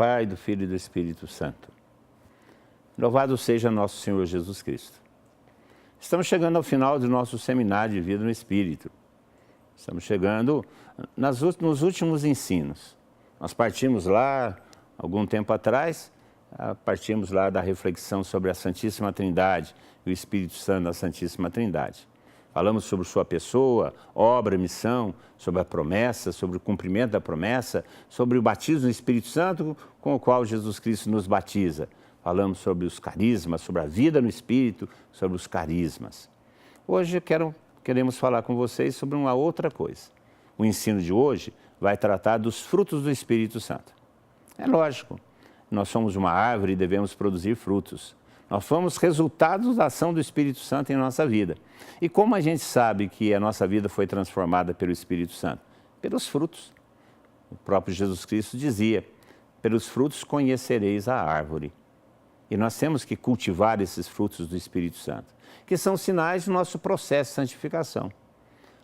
Pai, do Filho e do Espírito Santo. Louvado seja nosso Senhor Jesus Cristo. Estamos chegando ao final do nosso seminário de vida no Espírito. Estamos chegando nos últimos ensinos. Nós partimos lá, algum tempo atrás, partimos lá da reflexão sobre a Santíssima Trindade e o Espírito Santo da Santíssima Trindade. Falamos sobre sua pessoa, obra, missão, sobre a promessa, sobre o cumprimento da promessa, sobre o batismo do Espírito Santo com o qual Jesus Cristo nos batiza. Falamos sobre os carismas, sobre a vida no Espírito, sobre os carismas. Hoje queremos falar com vocês sobre uma outra coisa. O ensino de hoje vai tratar dos frutos do Espírito Santo. É lógico, nós somos uma árvore e devemos produzir frutos. Nós somos resultados da ação do Espírito Santo em nossa vida. E como a gente sabe que a nossa vida foi transformada pelo Espírito Santo? Pelos frutos. O próprio Jesus Cristo dizia, pelos frutos conhecereis a árvore. E nós temos que cultivar esses frutos do Espírito Santo, que são sinais do nosso processo de santificação.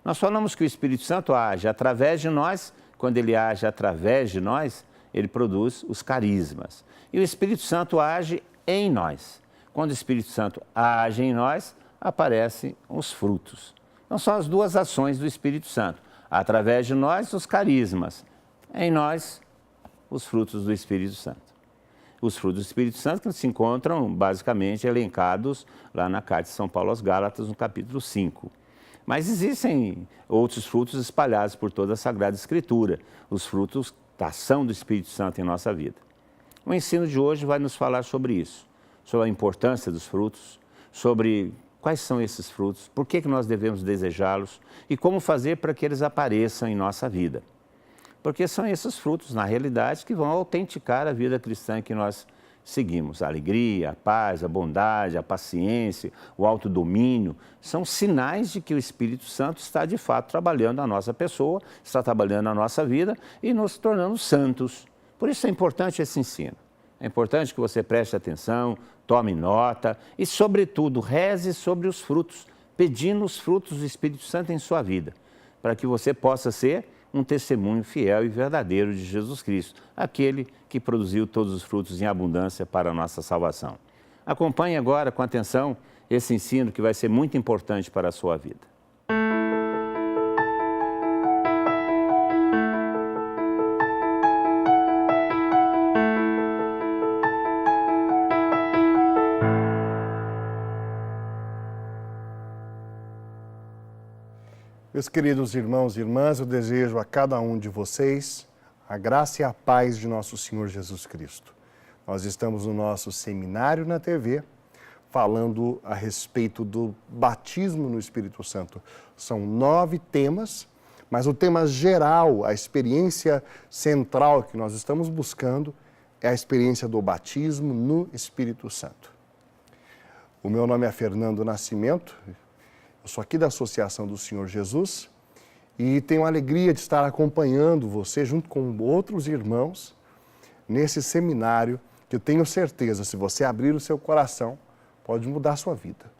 Nós falamos que o Espírito Santo age através de nós, quando ele age através de nós, ele produz os carismas. E o Espírito Santo age em nós. Quando o Espírito Santo age em nós, aparecem os frutos. Então, são as duas ações do Espírito Santo. Através de nós, os carismas. Em nós, os frutos do Espírito Santo. Os frutos do Espírito Santo que se encontram, basicamente, elencados lá na Carta de São Paulo aos Gálatas, no capítulo 5. Mas existem outros frutos espalhados por toda a Sagrada Escritura. Os frutos da ação do Espírito Santo em nossa vida. O ensino de hoje vai nos falar sobre isso. Sobre a importância dos frutos, sobre quais são esses frutos, por que nós devemos desejá-los e como fazer para que eles apareçam em nossa vida. Porque são esses frutos, na realidade, que vão autenticar a vida cristã que nós seguimos. A alegria, a paz, a bondade, a paciência, o autodomínio, são sinais de que o Espírito Santo está, de fato, trabalhando na nossa pessoa, está trabalhando na nossa vida e nos tornando santos. Por isso é importante esse ensino. É importante que você preste atenção, tome nota e, sobretudo, reze sobre os frutos, pedindo os frutos do Espírito Santo em sua vida, para que você possa ser um testemunho fiel e verdadeiro de Jesus Cristo, aquele que produziu todos os frutos em abundância para a nossa salvação. Acompanhe agora com atenção esse ensino que vai ser muito importante para a sua vida. Meus queridos irmãos e irmãs, eu desejo a cada um de vocês a graça e a paz de nosso Senhor Jesus Cristo. Nós estamos no nosso seminário na TV, falando a respeito do batismo no Espírito Santo. São 9 temas, mas o tema geral, a experiência central que nós estamos buscando é a experiência do batismo no Espírito Santo. O meu nome é Fernando Nascimento. Eu sou aqui da Associação do Senhor Jesus e tenho a alegria de estar acompanhando você, junto com outros irmãos, nesse seminário que eu tenho certeza, se você abrir o seu coração, pode mudar a sua vida.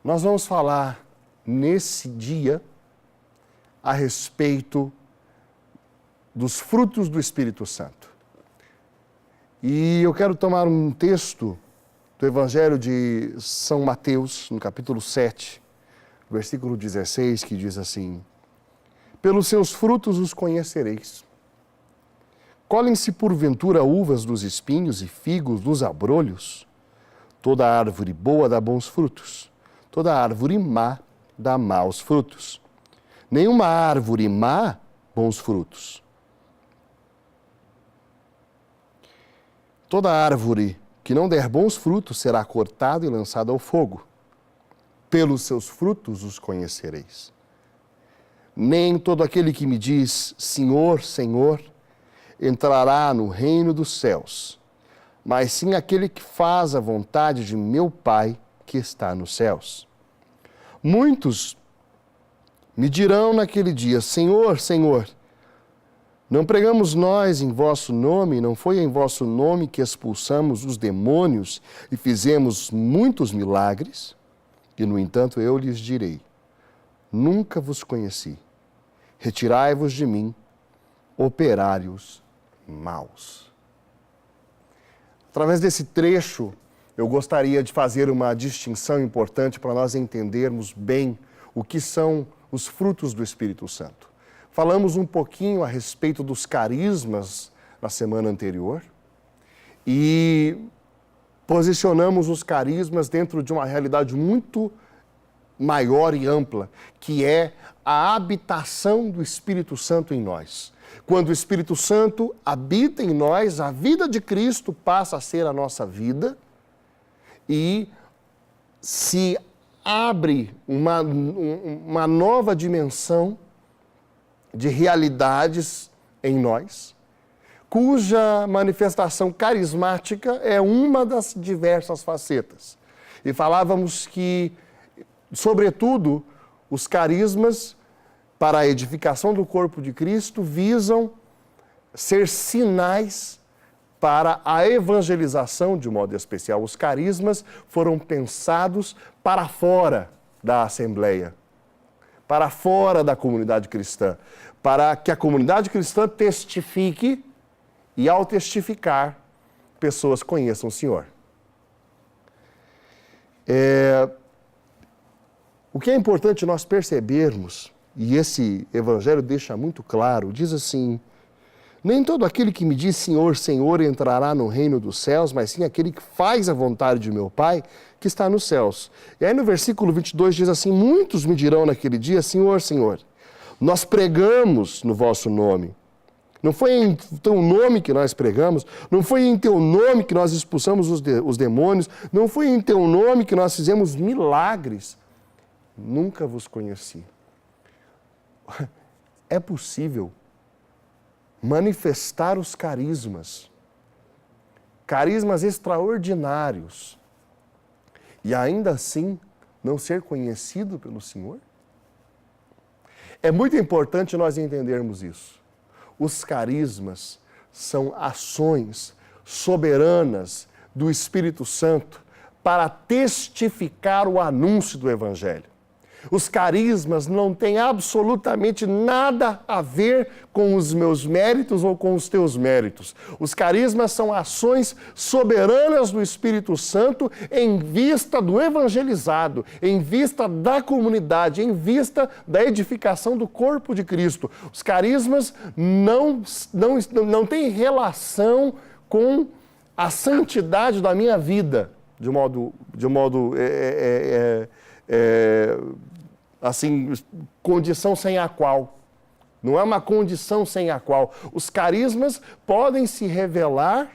Nós vamos falar nesse dia a respeito dos frutos do Espírito Santo. E eu quero tomar um texto do Evangelho de São Mateus, no capítulo 7, versículo 16, que diz assim: pelos seus frutos os conhecereis. Colhem-se porventura uvas dos espinhos e figos dos abrolhos? Toda árvore boa dá bons frutos, toda árvore má dá maus frutos. Nenhuma árvore má, bons frutos. Toda árvore que não der bons frutos será cortada e lançada ao fogo. Pelos seus frutos os conhecereis. Nem todo aquele que me diz, Senhor, Senhor, entrará no reino dos céus, mas sim aquele que faz a vontade de meu Pai que está nos céus. Muitos me dirão naquele dia, Senhor, Senhor, não pregamos nós em vosso nome, não foi em vosso nome que expulsamos os demônios e fizemos muitos milagres? E, no entanto, eu lhes direi, nunca vos conheci. Retirai-vos de mim, operários maus. Através desse trecho, eu gostaria de fazer uma distinção importante para nós entendermos bem o que são os frutos do Espírito Santo. Falamos um pouquinho a respeito dos carismas na semana anterior e posicionamos os carismas dentro de uma realidade muito maior e ampla, que é a habitação do Espírito Santo em nós. Quando o Espírito Santo habita em nós, a vida de Cristo passa a ser a nossa vida e se abre uma nova dimensão de realidades em nós, cuja manifestação carismática é uma das diversas facetas. E falávamos que, sobretudo, os carismas para a edificação do corpo de Cristo visam ser sinais para a evangelização de modo especial. Os carismas foram pensados para fora da Assembleia, para fora da comunidade cristã, para que a comunidade cristã testifique e, ao testificar, pessoas conheçam o Senhor. O que é importante nós percebermos, e esse evangelho deixa muito claro, diz assim: nem todo aquele que me diz Senhor, Senhor entrará no reino dos céus, mas sim aquele que faz a vontade de meu Pai que está nos céus. E aí no versículo 22 diz assim: muitos me dirão naquele dia, Senhor, Senhor, nós pregamos no vosso nome. Não foi em teu nome que nós pregamos, não foi em teu nome que nós expulsamos os demônios, não foi em teu nome que nós fizemos milagres. Nunca vos conheci. É possível manifestar os carismas extraordinários, e ainda assim não ser conhecido pelo Senhor? É muito importante nós entendermos isso. Os carismas são ações soberanas do Espírito Santo para testificar o anúncio do Evangelho. Os carismas não têm absolutamente nada a ver com os meus méritos ou com os teus méritos. Os carismas são ações soberanas do Espírito Santo em vista do evangelizado, em vista da comunidade, em vista da edificação do corpo de Cristo. Os carismas não têm relação com a santidade da minha vida, de modo assim, condição sem a qual. Não é uma condição sem a qual. Os carismas podem se revelar,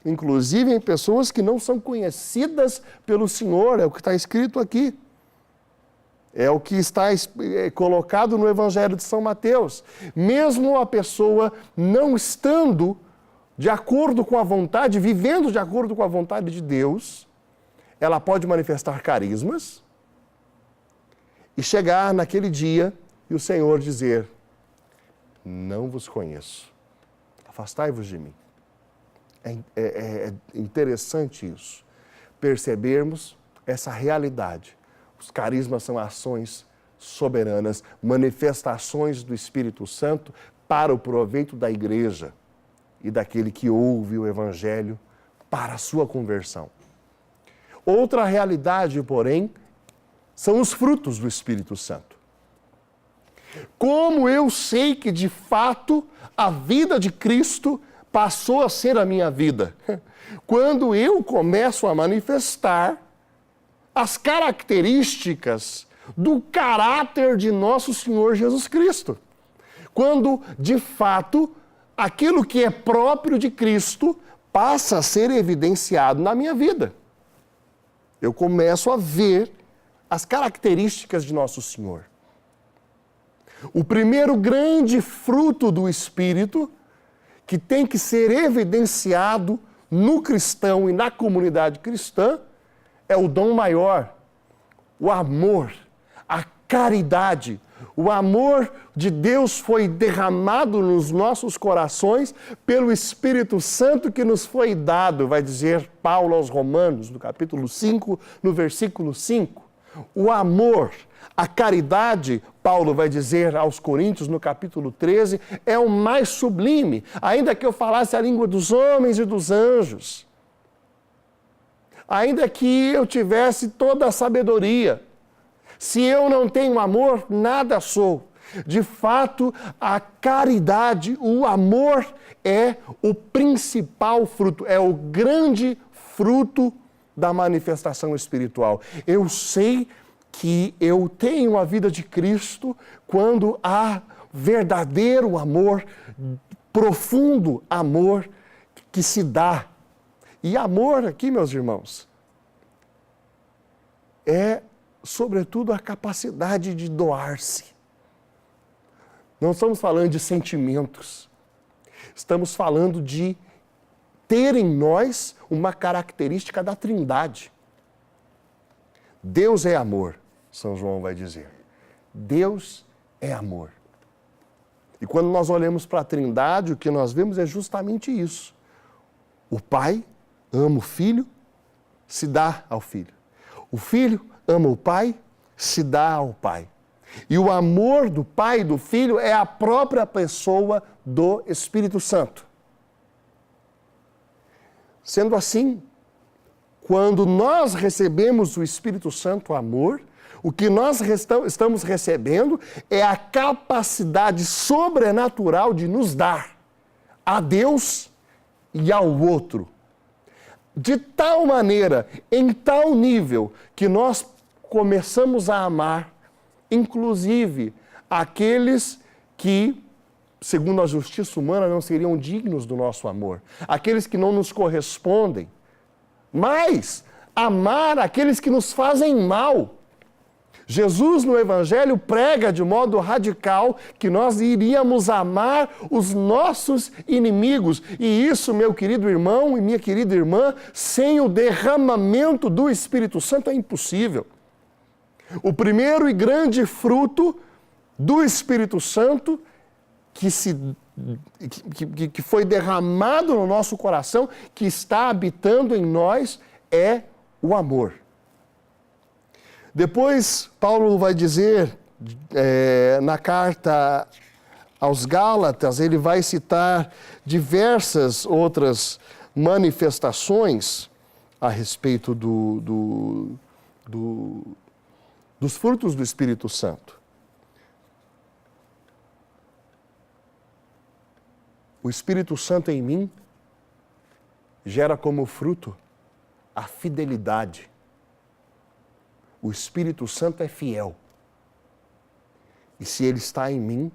inclusive em pessoas que não são conhecidas pelo Senhor, é o que está escrito aqui. É o que está colocado no Evangelho de São Mateus. Mesmo a pessoa não estando de acordo com a vontade, vivendo de acordo com a vontade de Deus, ela pode manifestar carismas e chegar naquele dia e o Senhor dizer: não vos conheço, afastai-vos de mim. É interessante isso, percebermos essa realidade. Os carismas são ações soberanas, manifestações do Espírito Santo para o proveito da igreja e daquele que ouve o Evangelho para a sua conversão. Outra realidade, porém, são os frutos do Espírito Santo. Como eu sei que, de fato, a vida de Cristo passou a ser a minha vida? Quando eu começo a manifestar as características do caráter de nosso Senhor Jesus Cristo. Quando, de fato, aquilo que é próprio de Cristo passa a ser evidenciado na minha vida. Eu começo a ver as características de nosso Senhor. O primeiro grande fruto do Espírito, que tem que ser evidenciado no cristão e na comunidade cristã, é o dom maior, o amor, a caridade. O amor de Deus foi derramado nos nossos corações pelo Espírito Santo que nos foi dado, vai dizer Paulo aos Romanos, no capítulo 5, no versículo 5. O amor, a caridade, Paulo vai dizer aos Coríntios no capítulo 13, é o mais sublime, ainda que eu falasse a língua dos homens e dos anjos, ainda que eu tivesse toda a sabedoria, se eu não tenho amor, nada sou. De fato, a caridade, o amor é o principal fruto, é o grande fruto da manifestação espiritual. Eu sei que eu tenho a vida de Cristo quando há verdadeiro amor, profundo amor que se dá. E amor aqui, meus irmãos, é, sobretudo, a capacidade de doar-se. Não estamos falando de sentimentos. Estamos falando de ter em nós uma característica da Trindade. Deus é amor, São João vai dizer. Deus é amor. E quando nós olhamos para a Trindade, o que nós vemos é justamente isso. O Pai ama o Filho, se dá ao Filho. O Filho ama o Pai, se dá ao Pai. E o amor do Pai e do Filho é a própria pessoa do Espírito Santo. Sendo assim, quando nós recebemos o Espírito Santo amor, o que nós estamos recebendo é a capacidade sobrenatural de nos dar a Deus e ao outro. De tal maneira, em tal nível, que nós começamos a amar inclusive aqueles que, segundo a justiça humana, não seriam dignos do nosso amor, aqueles que não nos correspondem, mas amar aqueles que nos fazem mal. Jesus, no Evangelho, prega de modo radical que nós iríamos amar os nossos inimigos. E isso, meu querido irmão e minha querida irmã, sem o derramamento do Espírito Santo é impossível. O primeiro e grande fruto do Espírito Santo que foi derramado no nosso coração, que está habitando em nós, é o amor. Depois, Paulo vai dizer, na carta aos Gálatas, ele vai citar diversas outras manifestações a respeito dos frutos do Espírito Santo. O Espírito Santo em mim gera como fruto a fidelidade. O Espírito Santo é fiel. E se ele está em mim,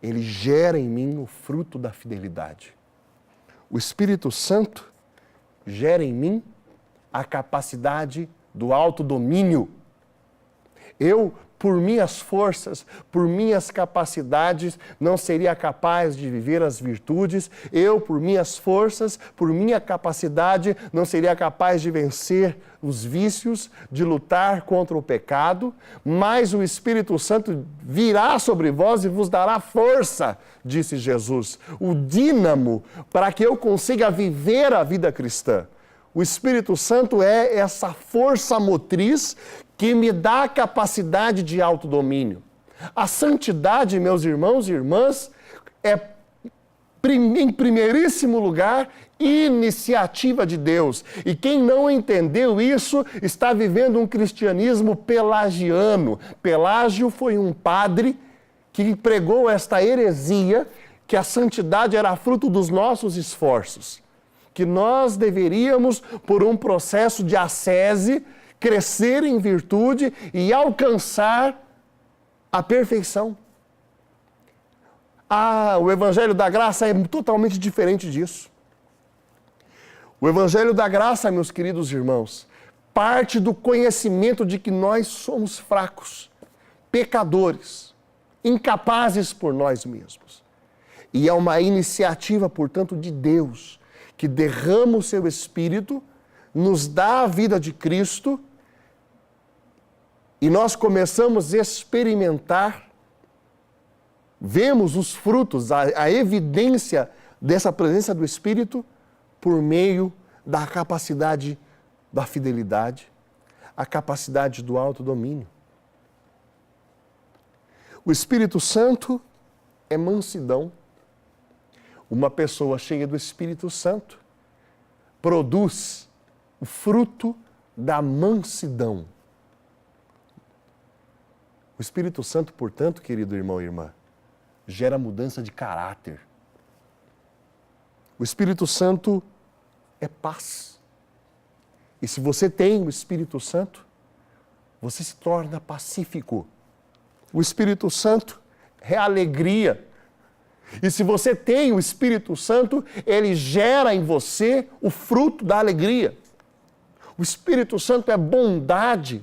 ele gera em mim o fruto da fidelidade. O Espírito Santo gera em mim a capacidade do autodomínio. Eu, por minhas forças, por minhas capacidades, não seria capaz de viver as virtudes. Eu, por minhas forças, por minha capacidade, não seria capaz de vencer os vícios, de lutar contra o pecado. Mas o Espírito Santo virá sobre vós e vos dará força, disse Jesus, o dínamo para que eu consiga viver a vida cristã. O Espírito Santo é essa força motriz que me dá a capacidade de autodomínio. A santidade, meus irmãos e irmãs, é, em primeiríssimo lugar, iniciativa de Deus. E quem não entendeu isso está vivendo um cristianismo pelagiano. Pelágio foi um padre que pregou esta heresia, que a santidade era fruto dos nossos esforços, que nós deveríamos, por um processo de ascese, crescer em virtude e alcançar a perfeição. O Evangelho da Graça é totalmente diferente disso. O Evangelho da Graça, meus queridos irmãos, parte do conhecimento de que nós somos fracos, pecadores, incapazes por nós mesmos. E é uma iniciativa, portanto, de Deus, que derrama o seu Espírito, nos dá a vida de Cristo, e nós começamos a experimentar, vemos os frutos, a evidência dessa presença do Espírito por meio da capacidade da fidelidade, a capacidade do autodomínio. O Espírito Santo é mansidão. Uma pessoa cheia do Espírito Santo produz o fruto da mansidão. O Espírito Santo, portanto, querido irmão e irmã, gera mudança de caráter. O Espírito Santo é paz. E se você tem o Espírito Santo, você se torna pacífico. O Espírito Santo é alegria. E se você tem o Espírito Santo, ele gera em você o fruto da alegria. O Espírito Santo é bondade.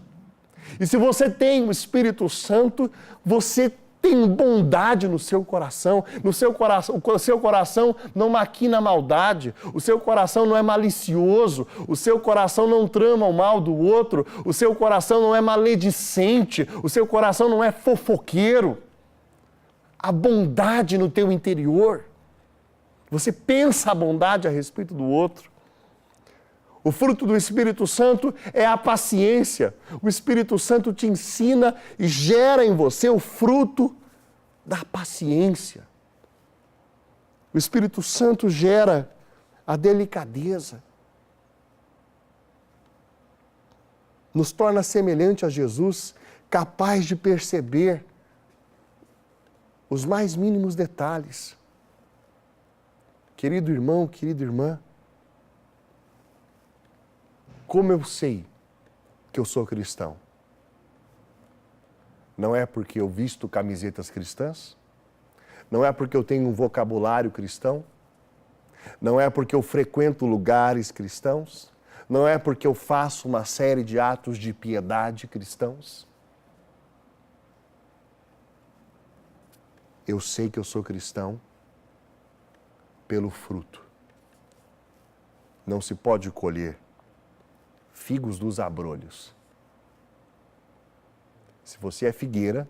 E se você tem o Espírito Santo, você tem bondade no seu coração. O seu coração não maquina maldade. O seu coração não é malicioso. O seu coração não trama o mal do outro. O seu coração não é maledicente. O seu coração não é fofoqueiro. A bondade no teu interior. Você pensa a bondade a respeito do outro. O fruto do Espírito Santo é a paciência. O Espírito Santo te ensina e gera em você o fruto da paciência. O Espírito Santo gera a delicadeza. Nos torna semelhante a Jesus, capaz de perceber os mais mínimos detalhes. Querido irmão, querida irmã, como eu sei que eu sou cristão? Não é porque eu visto camisetas cristãs? Não é porque eu tenho um vocabulário cristão? Não é porque eu frequento lugares cristãos? Não é porque eu faço uma série de atos de piedade cristãos? Eu sei que eu sou cristão pelo fruto. Não se pode colher figos dos abrolhos. Se você é figueira,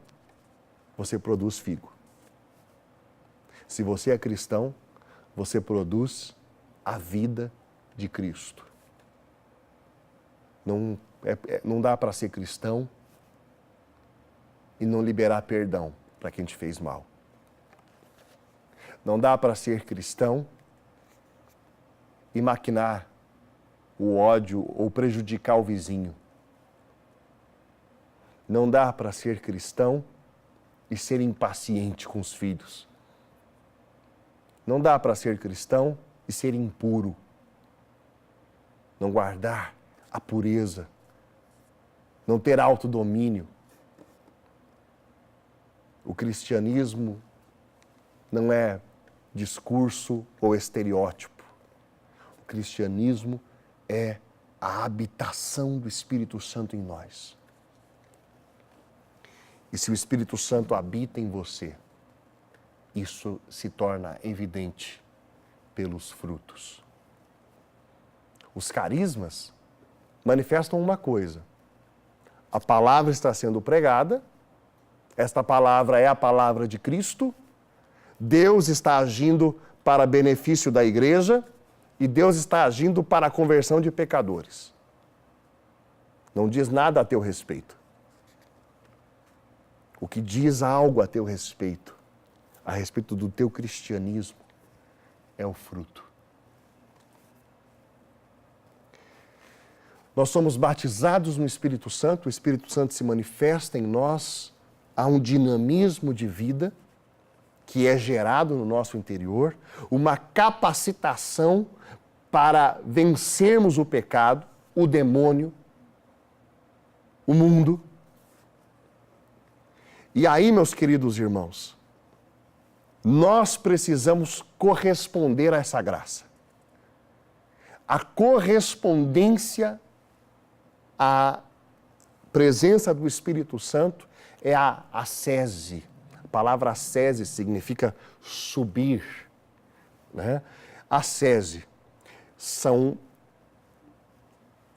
você produz figo. Se você é cristão, você produz a vida de Cristo. Não dá para ser cristão e não liberar perdão para quem te fez mal. Não dá para ser cristão e maquinar o ódio ou prejudicar o vizinho. Não dá para ser cristão e ser impaciente com os filhos. Não dá para ser cristão e ser impuro. Não guardar a pureza. Não ter autodomínio. O cristianismo não é discurso ou estereótipo. O cristianismo é a habitação do Espírito Santo em nós. E se o Espírito Santo habita em você, isso se torna evidente pelos frutos. Os carismas manifestam uma coisa. A palavra está sendo pregada, esta palavra é a palavra de Cristo, Deus está agindo para benefício da igreja e Deus está agindo para a conversão de pecadores. Não diz nada a teu respeito. O que diz algo a teu respeito, a respeito do teu cristianismo, é o fruto. Nós somos batizados no Espírito Santo, o Espírito Santo se manifesta em nós, há um dinamismo de vida que é gerado no nosso interior, uma capacitação para vencermos o pecado, o demônio, o mundo. E aí, meus queridos irmãos, nós precisamos corresponder a essa graça. A correspondência à presença do Espírito Santo é a ascese. A palavra ascese significa subir, né? Ascese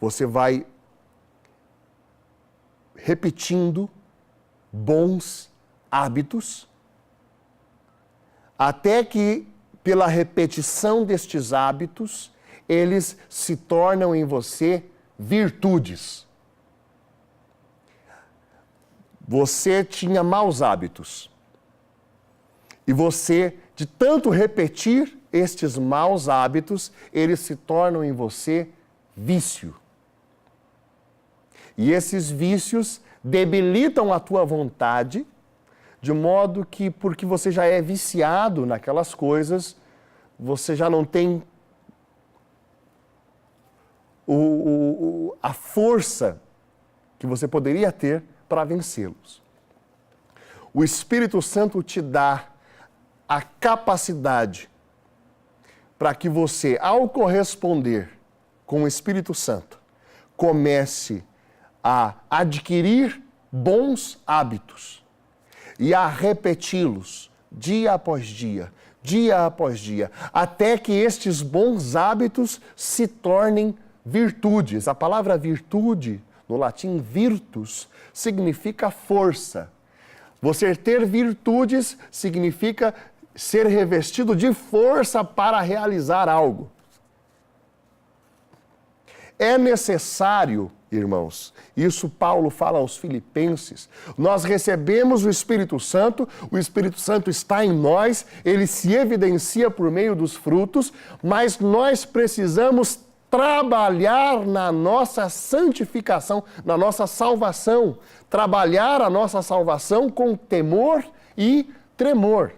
você vai repetindo bons hábitos, até que, pela repetição destes hábitos, eles se tornam em você virtudes. você tinha maus hábitos. E você, de tanto repetir estes maus hábitos, eles se tornam em você vício. E esses vícios debilitam a tua vontade, de modo que, porque você já é viciado naquelas coisas, você já não tem a força que você poderia ter para vencê-los. O Espírito Santo te dá a capacidade para que você, ao corresponder com o Espírito Santo, comece a adquirir bons hábitos e a repeti-los dia após dia, até que estes bons hábitos se tornem virtudes. A palavra virtude, no latim virtus, significa força. Você ter virtudes significa ser revestido de força para realizar algo. É necessário, irmãos, isso Paulo fala aos Filipenses, nós recebemos o Espírito Santo está em nós, ele se evidencia por meio dos frutos, mas nós precisamos trabalhar na nossa santificação, na nossa salvação, trabalhar a nossa salvação com temor e tremor.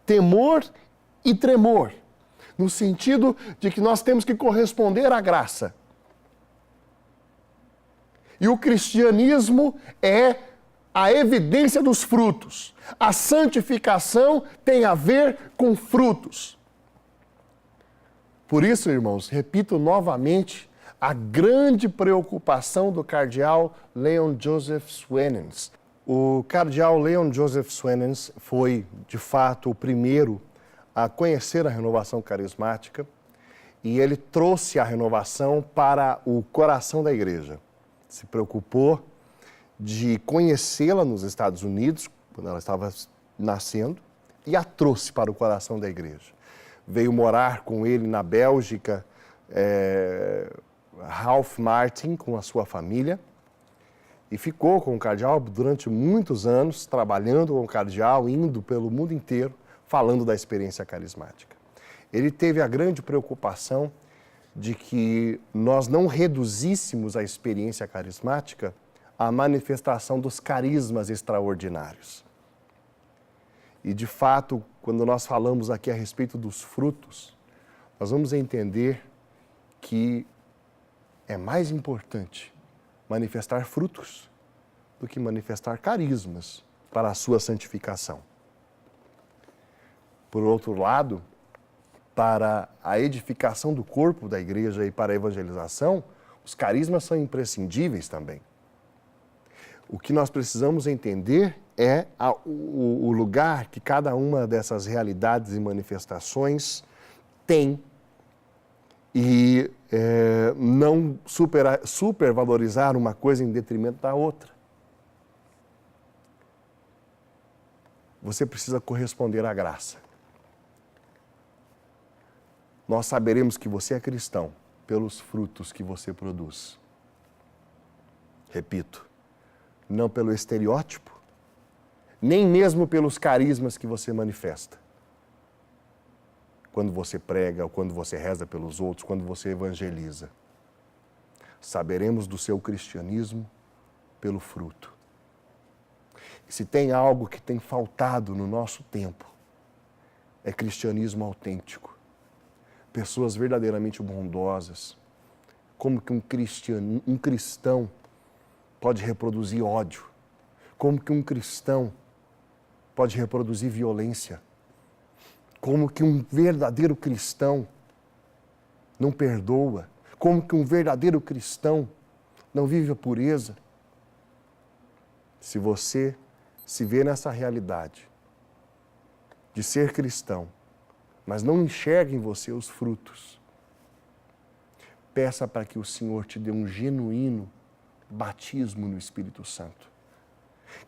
Temor e tremor, no sentido de que nós temos que corresponder à graça. E o cristianismo é a evidência dos frutos. A santificação tem a ver com frutos. Por isso, irmãos, repito novamente a grande preocupação do cardeal Leon Joseph Swenens. O cardeal Leon Joseph Swenens foi, de fato, o primeiro a conhecer a renovação carismática e ele trouxe a renovação para o coração da igreja. Se preocupou de conhecê-la nos Estados Unidos, quando ela estava nascendo, e a trouxe para o coração da igreja. Veio morar com ele na Bélgica, Ralph Martin, com a sua família, e ficou com o cardeal durante muitos anos, trabalhando com o cardeal, indo pelo mundo inteiro, falando da experiência carismática. Ele teve a grande preocupação de que nós não reduzíssemos a experiência carismática à manifestação dos carismas extraordinários. E, de fato, quando nós falamos aqui a respeito dos frutos, nós vamos entender que é mais importante manifestar frutos do que manifestar carismas para a sua santificação. Por outro lado, para a edificação do corpo da igreja e para a evangelização, os carismas são imprescindíveis também. O que nós precisamos entender é o lugar que cada uma dessas realidades e manifestações tem e não supervalorizar uma coisa em detrimento da outra. Você precisa corresponder à graça. Nós saberemos que você é cristão pelos frutos que você produz. Repito, não pelo estereótipo, nem mesmo pelos carismas que você manifesta. Quando você prega, ou quando você reza pelos outros, quando você evangeliza. Saberemos do seu cristianismo pelo fruto. E se tem algo que tem faltado no nosso tempo, é cristianismo autêntico. Pessoas verdadeiramente bondosas. Como que um cristão pode reproduzir ódio? Como que um cristão pode reproduzir violência? Como que um verdadeiro cristão não perdoa? Como que um verdadeiro cristão não vive a pureza? Se você se vê nessa realidade de ser cristão, mas não enxerga em você os frutos, peça para que o Senhor te dê um genuíno batismo no Espírito Santo.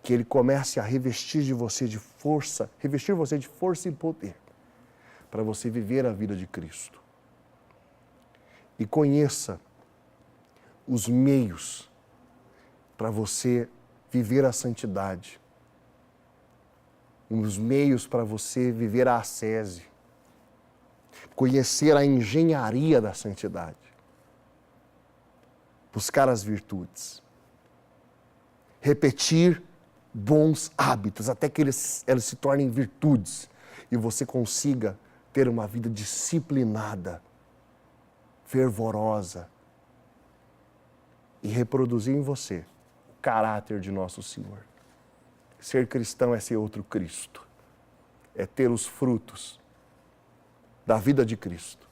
Que Ele comece a revestir você de força e poder, para você viver a vida de Cristo. E conheça os meios para você viver a santidade. Os meios para você viver a ascese. Conhecer a engenharia da santidade. Buscar as virtudes. Repetir bons hábitos até que eles se tornem virtudes e você consiga ter uma vida disciplinada, fervorosa e reproduzir em você o caráter de nosso Senhor. Ser cristão é ser outro Cristo, é ter os frutos da vida de Cristo.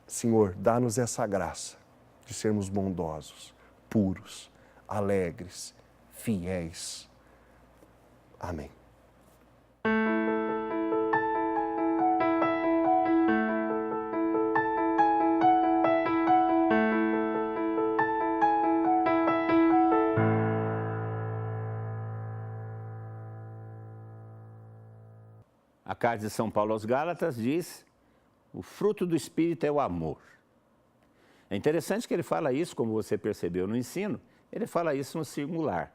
Senhor, dá-nos essa graça de sermos bondosos, puros, alegres, fiéis. Amém. A carta de São Paulo aos Gálatas diz: o fruto do Espírito é o amor. É interessante que ele fala isso, como você percebeu no ensino, ele fala isso no singular.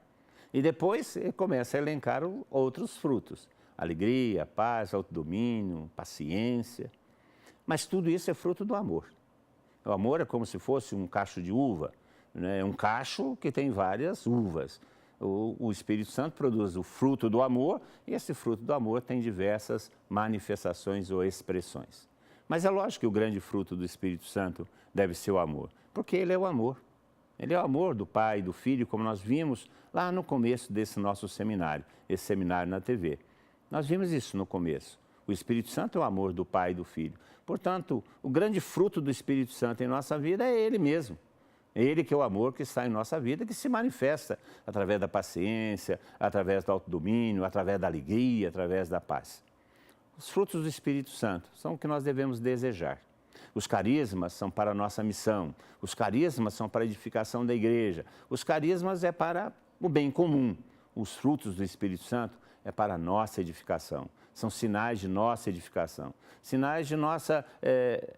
E depois ele começa a elencar outros frutos: alegria, paz, autodomínio, paciência. Mas tudo isso é fruto do amor. O amor é como se fosse um cacho de uva, né? É um cacho que tem várias uvas. O Espírito Santo produz o fruto do amor e esse fruto do amor tem diversas manifestações ou expressões. Mas é lógico que o grande fruto do Espírito Santo deve ser o amor, porque ele é o amor. Ele é o amor do Pai e do Filho, como nós vimos lá no começo desse nosso seminário, esse seminário na TV. Nós vimos isso no começo. O Espírito Santo é o amor do Pai e do Filho. Portanto, o grande fruto do Espírito Santo em nossa vida é Ele mesmo. É Ele que é o amor que está em nossa vida, que se manifesta através da paciência, através do autodomínio, através da alegria, através da paz. Os frutos do Espírito Santo são o que nós devemos desejar. Os carismas são para a nossa missão, os carismas são para a edificação da igreja, os carismas é para o bem comum. Os frutos do Espírito Santo é para a nossa edificação, são sinais de nossa edificação, sinais de nossa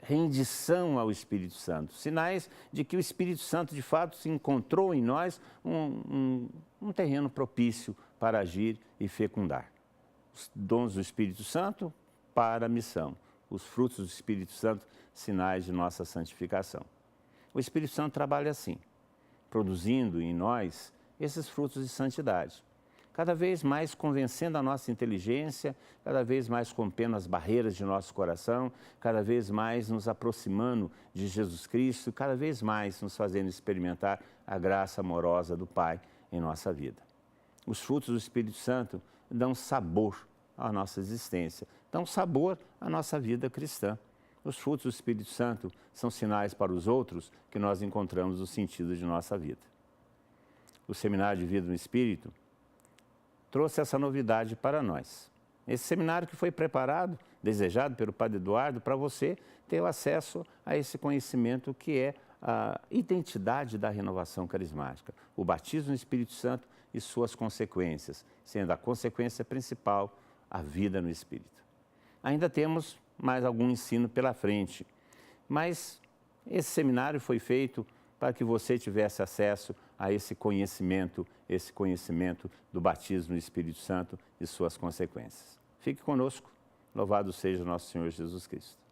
rendição ao Espírito Santo, sinais de que o Espírito Santo de fato se encontrou em nós um terreno propício para agir e fecundar. Os dons do Espírito Santo para a missão, os frutos do Espírito Santo, sinais de nossa santificação. O Espírito Santo trabalha assim, produzindo em nós esses frutos de santidade, cada vez mais convencendo a nossa inteligência, cada vez mais rompendo as barreiras de nosso coração, cada vez mais nos aproximando de Jesus Cristo, cada vez mais nos fazendo experimentar a graça amorosa do Pai em nossa vida. Os frutos do Espírito Santo dão sabor à nossa existência, dão sabor à nossa vida cristã. Os frutos do Espírito Santo são sinais para os outros que nós encontramos o sentido de nossa vida. O Seminário de Vida no Espírito trouxe essa novidade para nós. Esse seminário que foi preparado, desejado pelo Padre Eduardo, para você ter o acesso a esse conhecimento que é a identidade da renovação carismática, o batismo no Espírito Santo e suas consequências, sendo a consequência principal a vida no Espírito. Ainda temos mais algum ensino pela frente, mas esse seminário foi feito para que você tivesse acesso a esse conhecimento do batismo no Espírito Santo e suas consequências. Fique conosco, louvado seja nosso Senhor Jesus Cristo.